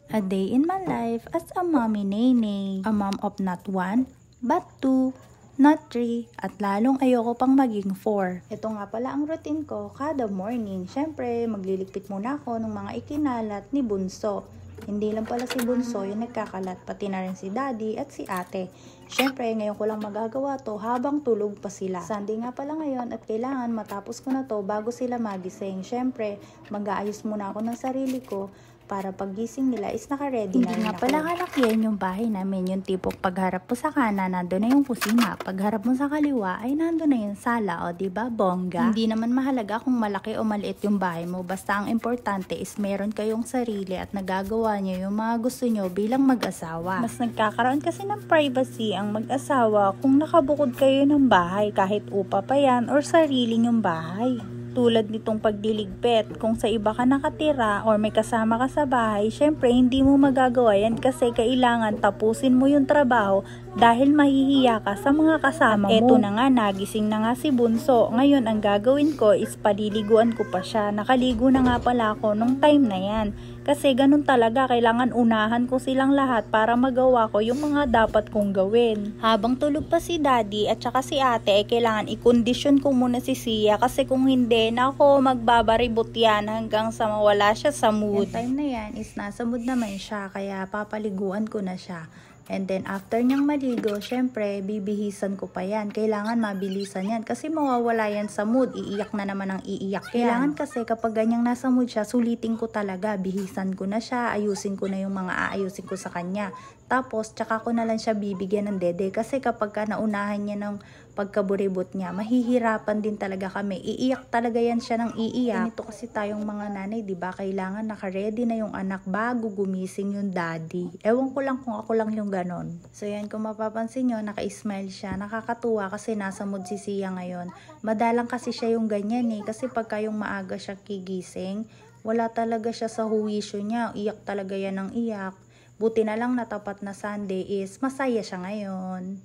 A day in my life as a mommy nene. A mom of not one, but two, not three, at lalong ayoko pang maging 4. Ito nga pala ang routine ko kada morning. Syempre, magliligpit muna ako ng mga ikinalat ni Bunso. Hindi lang pala si Bunso yung nagkakalat, pati na rin si Daddy at si Ate. Syempre, ngayon ko lang magagawa to habang tulog pa sila. Sunday nga pala ngayon at kailangan matapos ko na to bago sila magising. Syempre, mag-aayos muna ako ng sarili ko para paggising nila is naka-ready na rin ako. Hindi nga pala kalakihan yung bahay namin, yung tipong pagharap mo sa kanan, nandun na yung kusina. Pagharap mo sa kaliwa, ay nandun na yung sala, o diba, bongga? Hindi naman mahalaga kung malaki o maliit yung bahay mo, basta ang importante is meron kayong sarili at nagagawa nyo yung mga gusto nyo bilang mag-asawa. Mas nagkakaroon kasi ng privacy ang mag-asawa kung nakabukod kayo ng bahay, kahit upa pa yan or sariling yung bahay. Tulad nitong pagdiligpit, kung sa iba ka nakatira or may kasama ka sa bahay, syempre hindi mo magagawa yan kasi kailangan tapusin mo yung trabaho dahil mahihiya ka sa mga kasama mo. Eto na nga, nagising na nga si Bunso. Ngayon ang gagawin ko is paliliguan ko pa siya. Nakaligo na nga pala ako nung time na yan. Kasi ganun talaga, kailangan unahan ko silang lahat para magawa ko yung mga dapat kong gawin. Habang tulog pa si Daddy at saka si Ate, kailangan i-condition ko muna si Sia kasi kung hindi, nako, magbabaribot yan hanggang sa mawala siya sa mood. Yung time na yan is nasa mood naman siya, kaya papaliguan ko na siya. And then after niyang maligo, syempre bibihisan ko pa yan. Kailangan mabilisan yan kasi mawawala yan sa mood. Iiyak na naman ang iiyak yan. Kailangan kasi kapag ganyang nasa mood siya, sulitin ko talaga. Bihisan ko na siya, ayusin ko na yung mga aayusin ko sa kanya. Tapos tsaka ko na lang siya bibigyan ng dede kasi kapag ka naunahan niya ng pagkaburibot niya, mahihirapan din talaga kami. Iiyak talaga yan siya ng iiyak. Ganito kasi tayong mga nanay, diba? Kailangan naka-ready na yung anak bago gumising yung daddy. Ewan ko lang kung ako lang yung ganon. So yan, kung mapapansin nyo, naka-smile siya. Nakakatuwa kasi nasa mood si Sia ngayon. Madalang kasi siya yung ganyan eh. Kasi pagka yung maaga siya kigising, wala talaga siya sa huwisyo niya. Iyak talaga yan ng iyak. Buti na lang natapat na Sunday is masaya siya ngayon.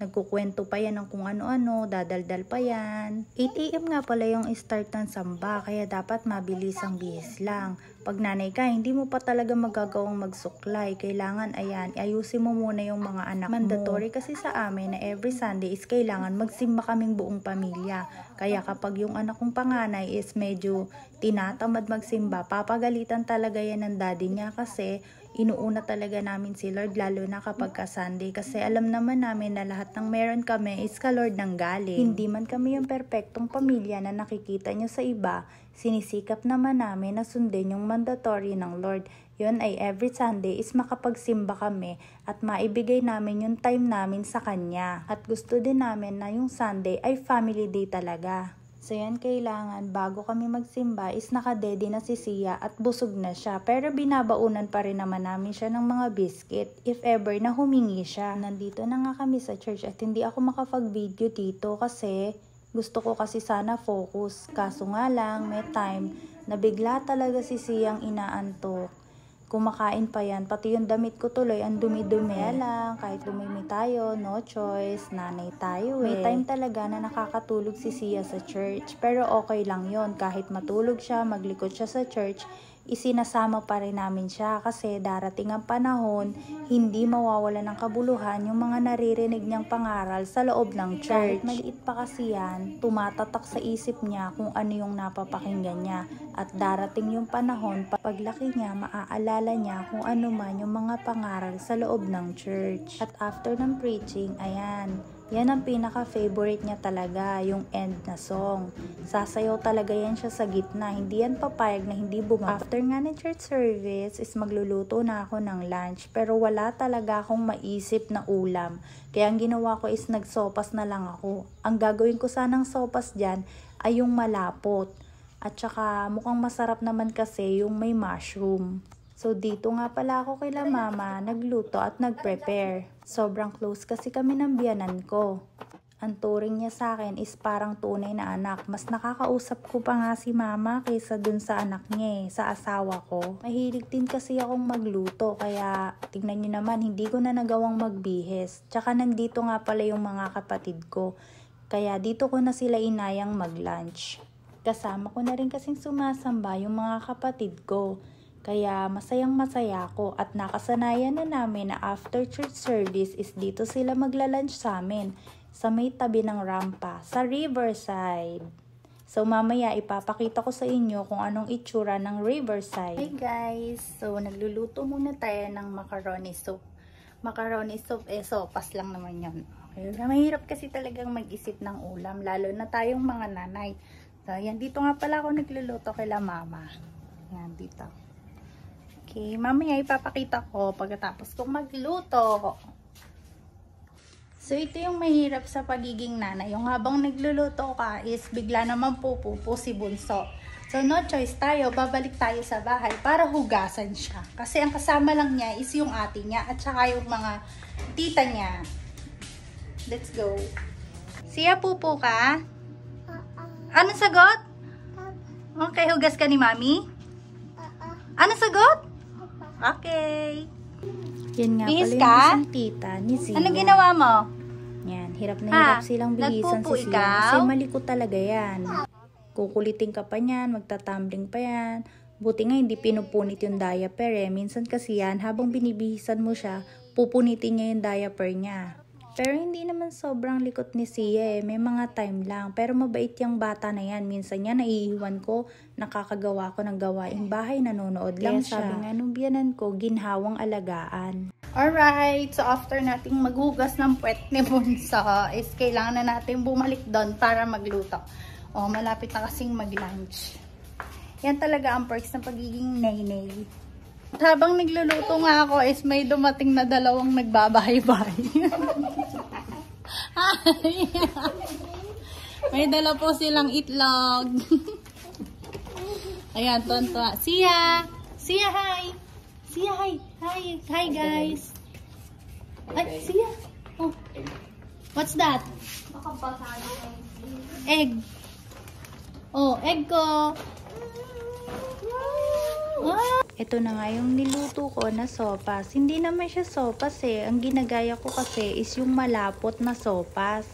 Nagkukwento pa yan ng kung ano-ano, dadaldal pa yan. 8 AM nga pala yung start ng samba, kaya dapat mabilis ang bihis lang. Pag nanay ka, hindi mo pa talaga magagawang magsuklay. Kailangan, ayan, ayusin mo muna yung mga anak mo. Mandatory kasi sa amin na every Sunday is kailangan magsimba kaming buong pamilya. Kaya kapag yung anak kong panganay is medyo tinatamad magsimba, papagalitan talaga yan ng daddy niya kasi inuuna talaga namin si Lord, lalo na kapag ka Sunday, kasi alam naman namin na lahat ng meron kami is ka Lord ng galing. Hindi man kami yung perpektong pamilya na nakikita nyo sa iba, sinisikap naman namin na sundin yung mandatory ng Lord. Yun ay every Sunday is makapagsimba kami at maibigay namin yung time namin sa Kanya. At gusto din namin na yung Sunday ay family day talaga. So yan, kailangan bago kami magsimba is nakadede na si Sia at busog na siya. Pero binabaunan pa rin naman namin siya ng mga biscuit if ever na humingi siya. Nandito na nga kami sa church at hindi ako makapag-video dito kasi gusto ko kasi sana focus. Kaso nga lang, may time na bigla talaga si Siang inaantok. Kumakain pa yan, pati yung damit ko tuloy ang dumi-dumi. Kaya lang, kahit dumimi tayo, no choice, nanay tayo eh. May time talaga na nakakatulog si Sia sa church, pero okay lang yon. Kahit matulog siya, maglikod siya sa church, isinasama pa rin namin siya kasi darating ang panahon, hindi mawawala ng kabuluhan yung mga naririnig niyang pangaral sa loob ng church. Kahit maliit pa kasi yan, tumatatak sa isip niya kung ano yung napapakinggan niya. At darating yung panahon, paglaki niya, maaalala niya kung ano man yung mga pangaral sa loob ng church. At after ng preaching, ayan, yan ang pinaka-favorite niya talaga, yung end na song. Sasayaw talaga yan siya sa gitna, hindi yan papayag na hindi bumaba. After nga ng church service, is magluluto na ako ng lunch, pero wala talaga akong maisip na ulam. Kaya ang ginawa ko is nagsopas na lang ako. Ang gagawin ko sanang sopas dyan ay yung malapot. At saka mukhang masarap naman kasi yung may mushroom. So dito nga pala ako kay mama, nagluto at nagprepare. Sobrang close kasi kami ng biyanan ko. Ang turing niya sa akin is parang tunay na anak. Mas nakakausap ko pa nga si mama kaysa dun sa anak niya sa asawa ko. Mahilig din kasi akong magluto, kaya tingnan niyo naman, hindi ko na nagawang magbihis. Tsaka nandito nga pala yung mga kapatid ko. Kaya dito ko na sila inayang mag-lunch. Kasama ko na rin kasing sumasamba yung mga kapatid ko. Kaya masayang masaya ako at nakasanayan na namin na after church service is dito sila magla-lunch sa amin sa may tabi ng rampa sa Riverside. So mamaya ipapakita ko sa inyo kung anong itsura ng Riverside. Hey guys, so nagluluto muna tayo ng macaroni soup. Macaroni soup, sopas lang naman yun. Okay. Mahirap kasi talagang mag-isip ng ulam, lalo na tayong mga nanay. So, yan, dito nga pala ako nagluluto kay mama. Yan, dito. Okay, mamaya ipapakita ko pagkatapos kong magluto. So, ito yung mahirap sa pagiging nanay. Yung habang nagluluto ka is bigla naman pupupo si Bunso. So, no choice tayo, babalik tayo sa bahay para hugasan siya. Kasi ang kasama lang niya is yung ate niya at saka yung mga tita niya. Let's go. Siya, pupo ka? Anong sagot? Okay, hugas ka ni Mami? Anong sagot? Okay. Yan nga pala yung isang tita ni Zia. Anong ginawa mo? Yan, hirap na hirap silang bihisan si Zia. Kasi malikot talaga yan. Kukulitin ka pa niyan, magtatumbling pa yan. Buti nga hindi pinupunit yung diaper eh. Minsan kasi yan, habang binibihisan mo siya, pupunitin niya yung diaper niya. Pero hindi naman sobrang likot ni Sia eh. May mga time lang. Pero mabait yung bata na yan. Minsan yan, naiiwan ko, nakakagawa ko ng gawaing bahay, nanonood lang siya. Sabi nga nung biyanan ko, ginhawang alagaan. Alright, so after nating maghugas ng puwet ni Bunso, is kailangan na natin bumalik doon para magluto. Oh, malapit na kasing mag-lunch. Yan talaga ang perks ng pagiging naynay. Habang nagluluto nga ako is may dumating na dalawang nagbabahay-bahay. May dala po silang itlog. Ayan, tonto. Sia! Sia, hi! Sia, hi! Hi! Hi, guys! Ay, Sia! Oh. What's that? Egg. Oh, egg ko. Ito na nga yung niluto ko na sopas. Hindi naman siya sopas eh. Ang ginagaya ko kasi is yung malapot na sopas.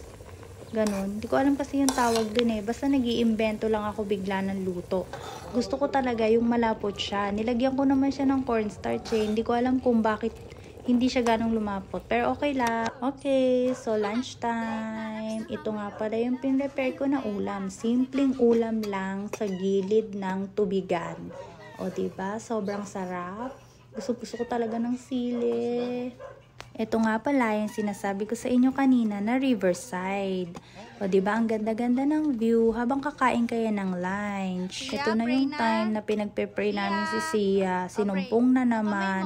Ganon. Hindi ko alam kasi yung tawag dun eh. Basta nag-iimbento lang ako bigla ng luto. Gusto ko talaga yung malapot siya. Nilagyan ko naman siya ng cornstarch eh. Hindi ko alam kung bakit hindi siya ganong lumapot. Pero okay lang. Okay, so lunch time. Ito nga pala yung pinrepare ko na ulam. Simpleng ulam lang sa gilid ng tubigan. O diba? Sobrang sarap. Gusto ko talaga ng sili. Ito nga pala yung sinasabi ko sa inyo kanina na Riverside. O diba? Ang ganda-ganda ng view habang kakain kayo ng lunch. Ito na yung time na pinagpe-pray namin si Sia. Sinumpong na naman.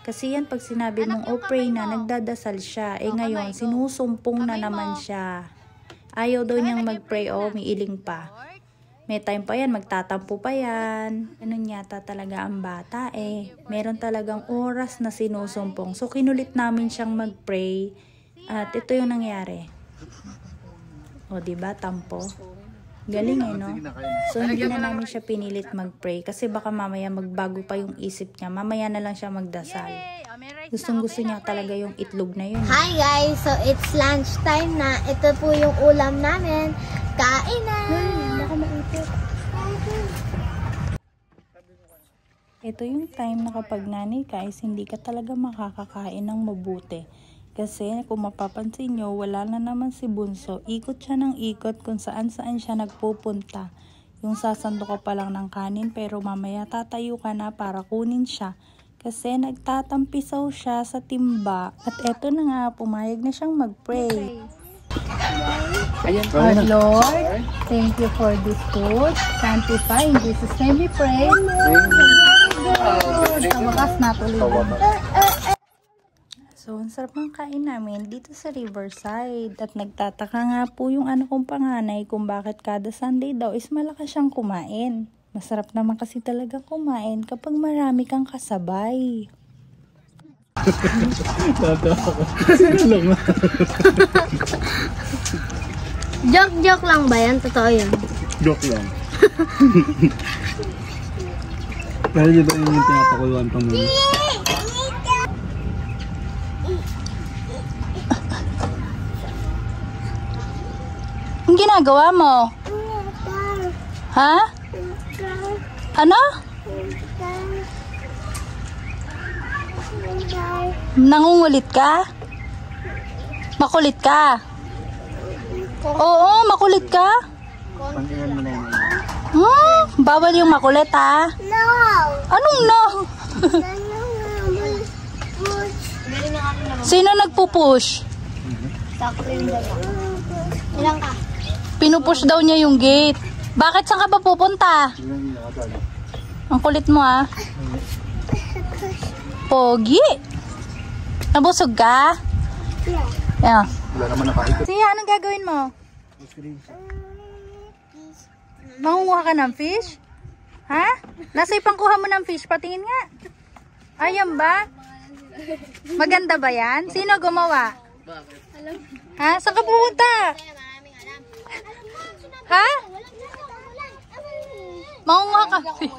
Kasi yan pag sinabi mong pray na, nagdadasal siya. Eh ngayon, sinusumpong na naman siya. Ayaw daw niyang mag-pray o umiiling pa. May time pa yan, magtatampo pa yan. Ganun yata talaga ang bata eh. Meron talagang oras na sinusumpong. So kinulit namin siyang mag-pray. At ito yung nangyari. O diba, tampo? Galing eh, no? So, hindi na namin siya pinilit mag-pray kasi baka mamaya magbago pa yung isip niya. Mamaya na lang siya magdasal. Gustong-gusto niya talaga yung itlog na yun. Hi guys! So, it's lunch time na. Ito po yung ulam namin. Kain na! Baka maipit. Ito yung time na kapag nanay ka is hindi ka talaga makakakain ng mabuti. Kasi kung mapapansin nyo, wala na naman si Bunso. Ikot siya ng ikot kung saan-saan siya nagpupunta. Yung sasando ka pa lang ng kanin pero mamaya tatayo ka na para kunin siya. Kasi nagtatampisaw siya sa timba. At eto na nga, pumayag na siyang mag-pray. Our Lord, thank you for this food. Sanctify in Jesus' name we pray. Sa wakas natuloy na. So, ang sarap ng kain namin dito sa Riverside. At nagtataka nga po yung kong panganay kung bakit kada Sunday daw is malakas siyang kumain. Masarap naman kasi talaga kumain kapag marami kang kasabay. Joke lang ba yan? Totoo yan? Joke lang. Pero di ba yung pinapakuluan pang muna? Ang ginagawa mo? Ha? Ano? Nangungulit ka? Makulit ka? Oo, makulit ka? Pangilan mo na yun. Bawal yung makulit ha? No! Anong no? Sino nagpupush? Ilang ka? Pinupush daw niya yung gate. Bakit saan ka ba pupunta? Ang kulit mo ah. Pogi. Nabusog ka? Yeah. Wala naman nakaikot. Siya, anong gagawin mo? Mangunguha ka ng fish? Ha? Nasa ipangkuha mo ng fish? Patingin nga. Ayan ba? Maganda ba yan? Sino gumawa? Ha? Saan ka pupunta? Ha? Mangunguha ka fish.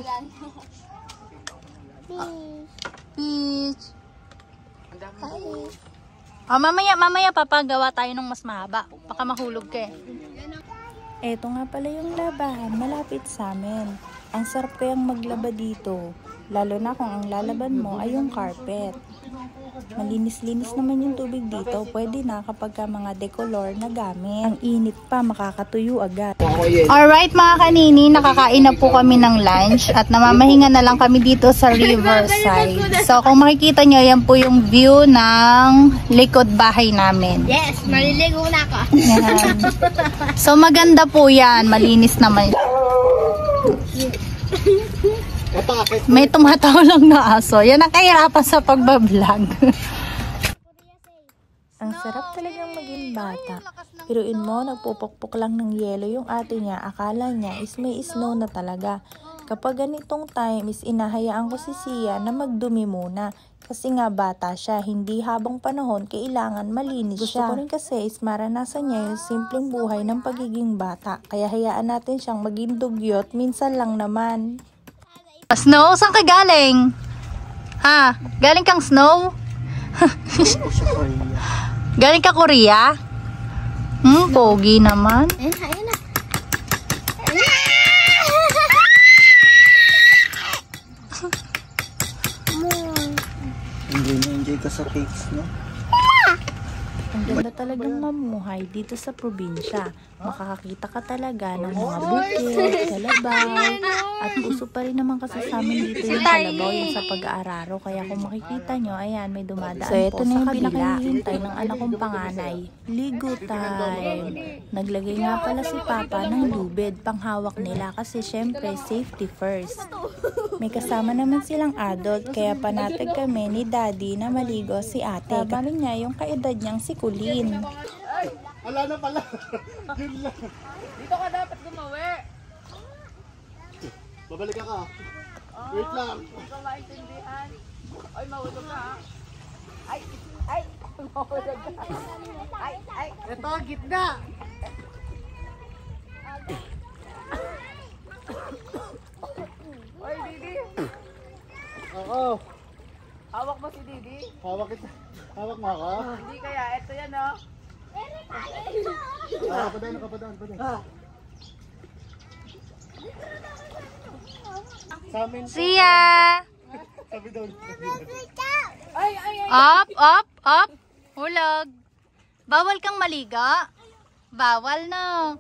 Fish. Oh, mamaya papagawa tayo ng mas mahaba. Baka mahulog ka eh. Eto nga pala yung labahan, malapit sa amin. Ang sarap kayang maglaba dito, lalo na kung ang lalaban mo ay yung carpet. Malinis-linis naman yung tubig dito, pwede na kapag ka mga decolor na gamit. Ang init pa, makakatuyo agad. Alright mga kanini, nakakain na po kami ng lunch at namamahinga na lang kami dito sa riverside. So kung makikita nyo, yan po yung view ng likod bahay namin. Yes, maliligo na ako. Yan. So maganda po yan, malinis naman. May tumataw lang na aso. Yan ang kahirapan sa pagbablog. Ang sarap talagang maging bata. Piruin mo, nagpupukpok lang ng yelo yung ate niya. Akala niya is may snow na talaga. Kapag ganitong time is inahayaan ko si Sia na magdumi muna. Kasi nga bata siya, hindi habang panahon kailangan malinis siya. Gusto ko rin kasi is maranasan niya yung simpleng buhay ng pagiging bata. Kaya hayaan natin siyang maging dugyot, minsan lang naman. Snow? Saan ka galing? Ha? Galing kang snow? Galing ka Korea? Pogi naman. Ayun na. Enjoy ka sa cakes, no? Ang ganda talagang mamuhay dito sa probinsya. Makakakita ka talaga ng mga bukid, kalabaw, at uso pa rin naman kasi sa amin dito yung kalabaw, yung sa pag-aararo. Kaya kung makikita nyo, ayan, may dumadaan so, ito po na yung pinakahihintay ng anak kong panganay. Ligo time. Naglagay nga pala si Papa ng lubid, panghawak nila kasi syempre safety first. May kasama naman silang adult, kaya panatag kami ni Daddy na maligo si ate. Kasama niya yung kaedad niyang si Kulin. Wala na pala. Yun lang. Dito ka dapat gumawi. Babalik ka. Wait lang. Hindi ko maintindihan. Ay, mahulog ka ha. Ay, mahulog ka. Ay. Ito, gitna. Oy, Didi. Oo. Hawak mo si Didi. Hawak kita. Hawak mo ako. Hindi kaya, eto yan oh. Kapadaan. Sa amin. Sia! Sabi daw. Ay. Up! Hulog! Bawal kang maliga? Bawal no.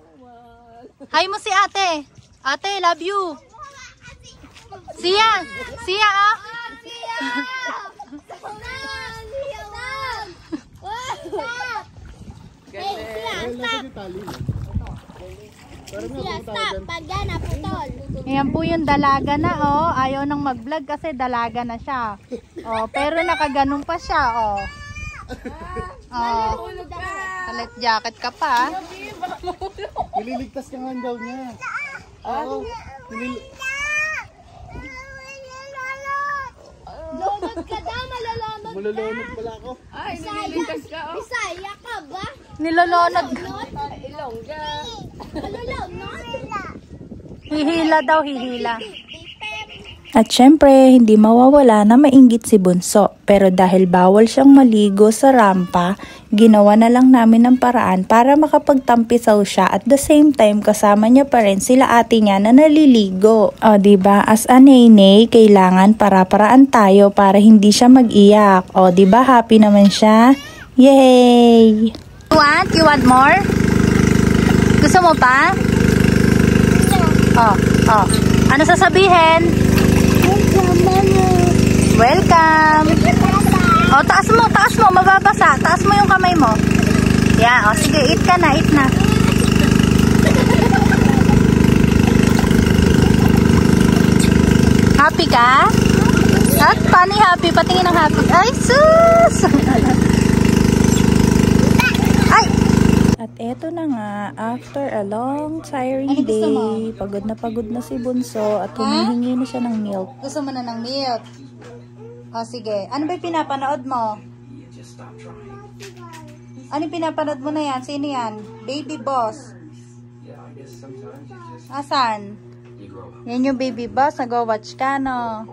Hi mo si ate. Ate, love you. Sia ah. Ayan po yung dalaga na oh. Ayaw nang mag-vlog kasi dalaga na siya. Oh, pero nakaganon pa siya oh. Oh. Life jacket ka pa. Nililigtas ka nga daw niya. Oo. Lunod ka daw, malulunod. Malulunod pala ako. Ay, nililigtas ka oh. Bisaya ka ba? Nilolonod. Ilongga. Malulunod. Hihila daw, hihila. At syempre, hindi mawawala na mainggit si Bunso. Pero dahil bawal siyang maligo sa rampa, ginawa na lang namin ng paraan para makapagtampisaw siya at the same time kasama niya pa rin sila ate niya na naliligo. O diba, as a nenay, kailangan para-paraan tayo para hindi siya mag-iyak. O diba, happy naman siya? Yay! You want more? Gusto mo pa? Oh. Ano sasabihin? Welcome! O, taas mo, mababasa. Taas mo yung kamay mo. Yeah, o, sige, eat ka na, eat na. Happy ka? At paano happy? Patingin ng happy. Ay, sus! Ay! At eto na nga, after a long, tiring day, pagod na si Bunso at humihingi na siya ng milk. Gusto mo na ng milk? O, sige. Ano ba yung pinapanood mo? Ano yung pinapanood mo na yan? Sino yan? Baby Boss. Asan? Yan yung Baby Boss. Nag-watch ka, no?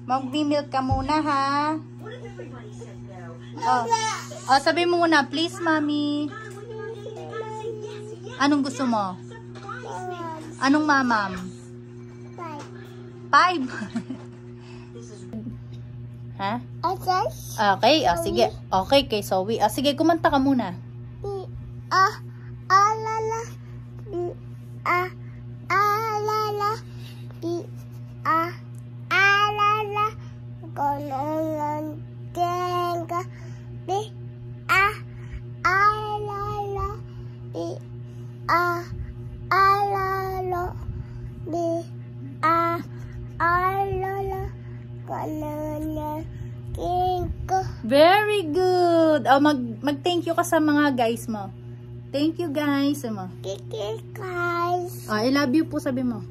Mag-milk ka muna, ha? Oh, sabi mo muna, please, Mommy. Anong gusto mo? Anong mamam? 5. Ha? Okay, sige. Okay, kay Zoe. Sige, kumanta ka muna. Very good. Oh, mag-thank you ka sa mga guys mo. Thank you, guys. Oh, I love you po, sabi mo.